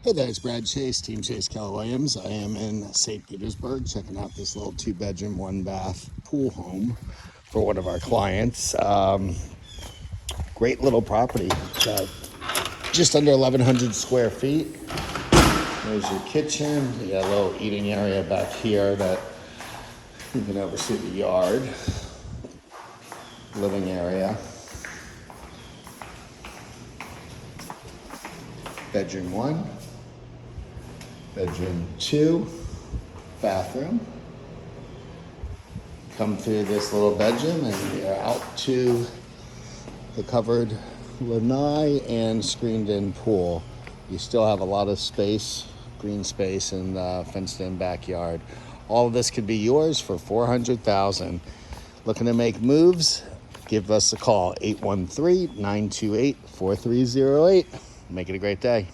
Hey there, it's Brad Chase, Team Chase Keller Williams. I am in St. Petersburg checking out this little 2-bedroom, 1-bath pool home for one of our clients. Great little property. It's just under 1,100 square feet. There's your kitchen. You got a little eating area back here that you can oversee the yard. Living area. Bedroom 1. Bedroom 2, bathroom. Come through this little bedroom and you're out to the covered lanai and screened-in pool. You still have a lot of space, green space, and fenced-in backyard. All of this could be yours for $400,000. Looking to make moves? Give us a call, 813-928-4308. Make it a great day.